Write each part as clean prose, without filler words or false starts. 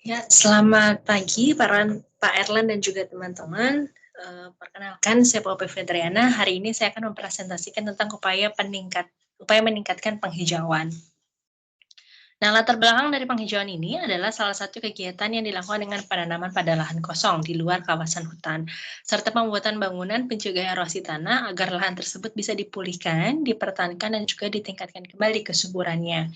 Ya, selamat pagi Pak Erlan dan juga teman-teman. Perkenalkan, saya Poppy Fedriana. Hari ini saya akan mempresentasikan tentang upaya meningkatkan penghijauan. Nah, latar belakang dari penghijauan ini adalah salah satu kegiatan yang dilakukan dengan penanaman pada lahan kosong di luar kawasan hutan, serta pembuatan bangunan pencegah erosi tanah agar lahan tersebut bisa dipulihkan, dipertahankan, dan juga ditingkatkan kembali kesuburannya.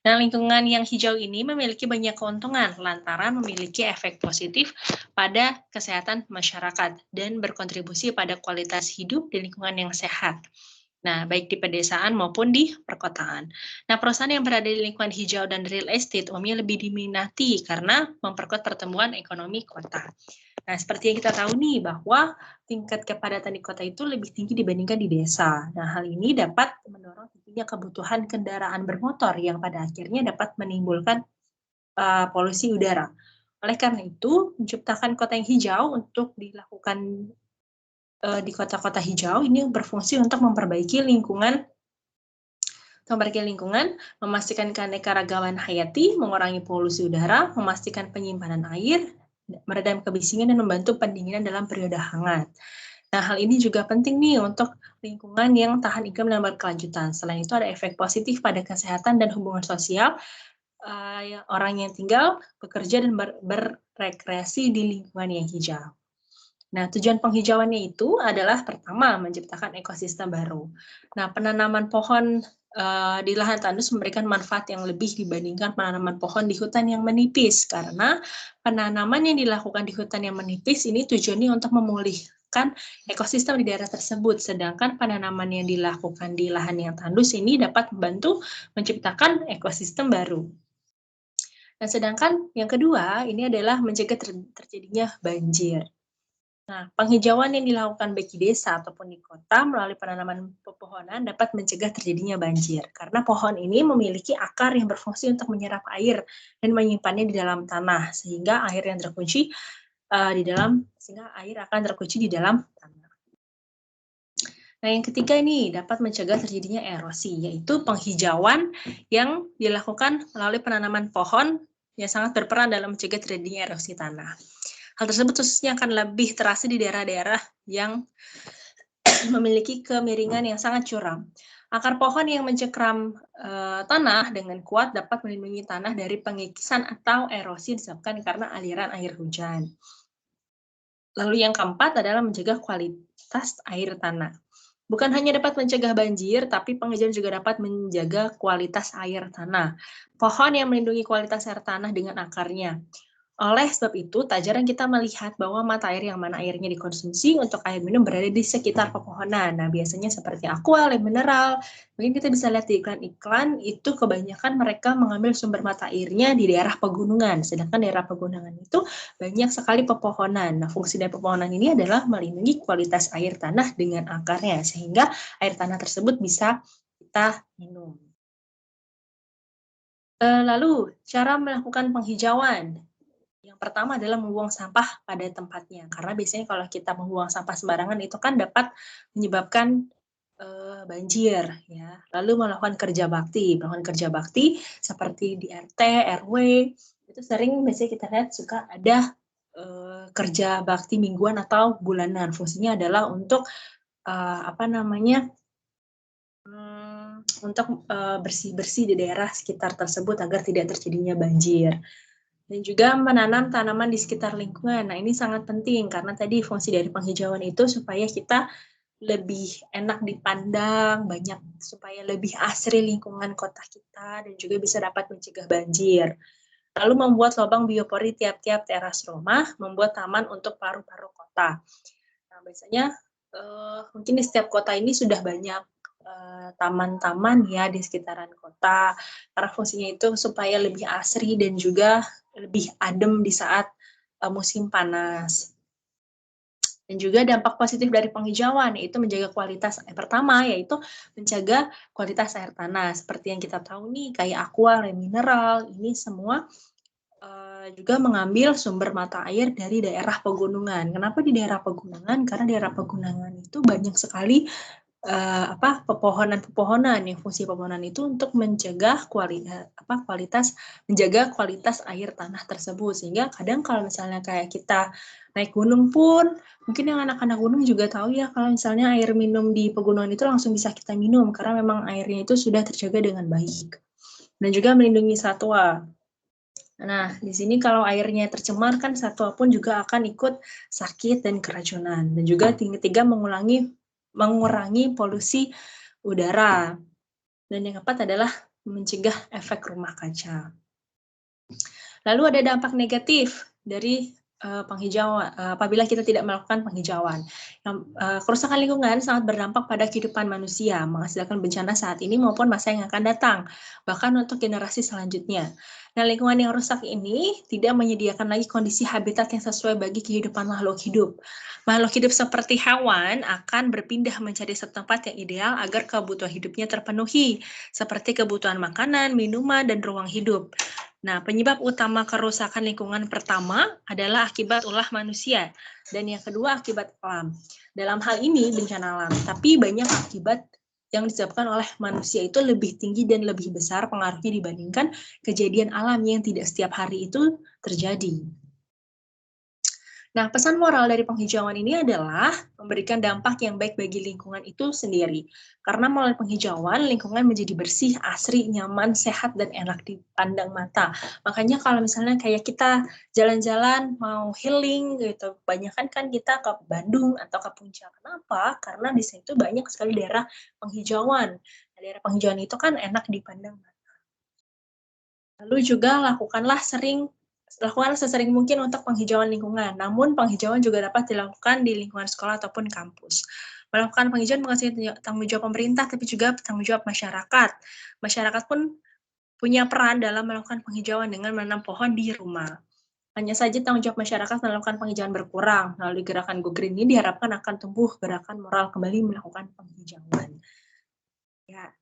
Nah, lingkungan yang hijau ini memiliki banyak keuntungan lantaran memiliki efek positif pada kesehatan masyarakat dan berkontribusi pada kualitas hidup di lingkungan yang sehat. Nah, baik di pedesaan maupun di perkotaan. Nah, perusahaan yang berada di lingkungan hijau dan real estate umumnya lebih diminati karena memperkuat pertumbuhan ekonomi kota. Nah, seperti yang kita tahu nih bahwa tingkat kepadatan di kota itu lebih tinggi dibandingkan di desa. Nah, hal ini dapat mendorong tingginya kebutuhan kendaraan bermotor yang pada akhirnya dapat menimbulkan polusi udara. Oleh karena itu, menciptakan kota yang hijau untuk dilakukan di kota-kota hijau ini berfungsi untuk memperbaiki lingkungan, memastikan keanekaragaman hayati, mengurangi polusi udara, memastikan penyimpanan air, meredam kebisingan, dan membantu pendinginan dalam periode hangat. Nah, hal ini juga penting nih untuk lingkungan yang tahan iklim dan berkelanjutan. Selain itu, ada efek positif pada kesehatan dan hubungan sosial orang yang tinggal, bekerja, dan berrekreasi di lingkungan yang hijau. Nah, tujuan penghijauannya itu adalah pertama, menciptakan ekosistem baru. Nah, penanaman pohon di lahan tandus memberikan manfaat yang lebih dibandingkan penanaman pohon di hutan yang menipis, karena penanaman yang dilakukan di hutan yang menipis ini tujuannya untuk memulihkan ekosistem di daerah tersebut, sedangkan penanaman yang dilakukan di lahan yang tandus ini dapat membantu menciptakan ekosistem baru. Nah, sedangkan yang kedua, ini adalah mencegah terjadinya banjir. Nah, penghijauan yang dilakukan baik di desa ataupun di kota melalui penanaman pepohonan dapat mencegah terjadinya banjir, karena pohon ini memiliki akar yang berfungsi untuk menyerap air dan menyimpannya di dalam tanah, sehingga air akan terkunci di dalam tanah. Nah, yang ketiga ini dapat mencegah terjadinya erosi, yaitu penghijauan yang dilakukan melalui penanaman pohon yang sangat berperan dalam mencegah terjadinya erosi tanah. Hal tersebut khususnya akan lebih terasa di daerah-daerah yang memiliki kemiringan yang sangat curam. Akar pohon yang mencekram tanah dengan kuat dapat melindungi tanah dari pengikisan atau erosi disebabkan karena aliran air hujan. Lalu yang keempat adalah menjaga kualitas air tanah. Bukan hanya dapat mencegah banjir, tapi penghijauan juga dapat menjaga kualitas air tanah. Pohon yang melindungi kualitas air tanah dengan akarnya. Oleh sebab itu, tak jarang kita melihat bahwa mata air yang mana airnya dikonsumsi untuk air minum berada di sekitar pepohonan. Nah, biasanya seperti aqua, air mineral. Mungkin kita bisa lihat di iklan-iklan, itu kebanyakan mereka mengambil sumber mata airnya di daerah pegunungan. Sedangkan daerah pegunungan itu banyak sekali pepohonan. Nah, fungsi dari pepohonan ini adalah melindungi kualitas air tanah dengan akarnya, sehingga air tanah tersebut bisa kita minum. Lalu, cara melakukan penghijauan. Yang pertama adalah membuang sampah pada tempatnya, karena biasanya kalau kita membuang sampah sembarangan itu kan dapat menyebabkan banjir, ya. Lalu melakukan kerja bakti seperti di RT, RW, itu sering biasanya kita lihat suka ada kerja bakti mingguan atau bulanan. Fungsinya adalah untuk untuk bersih-bersih di daerah sekitar tersebut agar tidak terjadinya banjir. Dan juga menanam tanaman di sekitar lingkungan. Nah, ini sangat penting karena tadi fungsi dari penghijauan itu supaya kita lebih enak dipandang, supaya lebih asri lingkungan kota kita dan juga bisa dapat mencegah banjir. Lalu membuat lubang biopori tiap-tiap teras rumah, membuat taman untuk paru-paru kota. Nah, biasanya mungkin di setiap kota ini sudah banyak taman-taman ya di sekitaran kota, karena fungsinya itu supaya lebih asri dan juga lebih adem di saat musim panas. Dan juga dampak positif dari penghijauan, yaitu menjaga kualitas pertama, yaitu menjaga kualitas air tanah. Seperti yang kita tahu nih, kayak aqua, air mineral, ini semua juga mengambil sumber mata air dari daerah pegunungan. Kenapa di daerah pegunungan? Karena daerah pegunungan itu banyak sekali pepohonan-pepohonan, yang fungsi pepohonan itu untuk mencegah menjaga kualitas air tanah tersebut. Sehingga kadang kalau misalnya kayak kita naik gunung pun, mungkin yang anak-anak gunung juga tahu ya, kalau misalnya air minum di pegunungan itu langsung bisa kita minum, karena memang airnya itu sudah terjaga dengan baik. Dan juga melindungi satwa. Nah, di sini kalau airnya tercemar kan satwa pun juga akan ikut sakit dan keracunan. Dan juga ketiga mengurangi polusi udara. Dan yang keempat adalah mencegah efek rumah kaca. Lalu ada dampak negatif dari penghijauan apabila kita tidak melakukan penghijauan. Kerusakan lingkungan sangat berdampak pada kehidupan manusia, menghasilkan bencana saat ini maupun masa yang akan datang, bahkan untuk generasi selanjutnya. Nah, lingkungan yang rusak ini tidak menyediakan lagi kondisi habitat yang sesuai bagi kehidupan makhluk hidup. Makhluk hidup seperti hewan akan berpindah mencari tempat yang ideal agar kebutuhan hidupnya terpenuhi, seperti kebutuhan makanan, minuman, dan ruang hidup. Nah, penyebab utama kerusakan lingkungan pertama adalah akibat ulah manusia, dan yang kedua akibat alam. Dalam hal ini bencana alam, tapi banyak akibat yang disebabkan oleh manusia itu lebih tinggi dan lebih besar pengaruhnya dibandingkan kejadian alam yang tidak setiap hari itu terjadi. Nah, pesan moral dari penghijauan ini adalah memberikan dampak yang baik bagi lingkungan itu sendiri. Karena melalui penghijauan, lingkungan menjadi bersih, asri, nyaman, sehat, dan enak dipandang mata. Makanya kalau misalnya kayak kita jalan-jalan mau healing gitu, kebanyakan kan kita ke Bandung atau ke Puncak. Kenapa? Karena di situ banyak sekali daerah penghijauan. Nah, daerah penghijauan itu kan enak dipandang mata. Lalu juga lakukan sesering mungkin untuk penghijauan lingkungan. Namun penghijauan juga dapat dilakukan di lingkungan sekolah ataupun kampus. Melakukan penghijauan bukan saja tanggung jawab pemerintah, tapi juga tanggung jawab masyarakat. Masyarakat pun punya peran dalam melakukan penghijauan dengan menanam pohon di rumah. Hanya saja tanggung jawab masyarakat melakukan penghijauan berkurang. Melalui gerakan Go Green ini diharapkan akan tumbuh gerakan moral kembali melakukan penghijauan. Ya,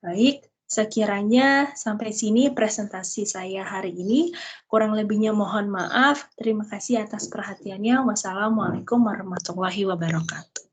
baik. Sekiranya sampai sini presentasi saya hari ini. Kurang lebihnya mohon maaf. Terima kasih atas perhatiannya. Wassalamualaikum warahmatullahi wabarakatuh.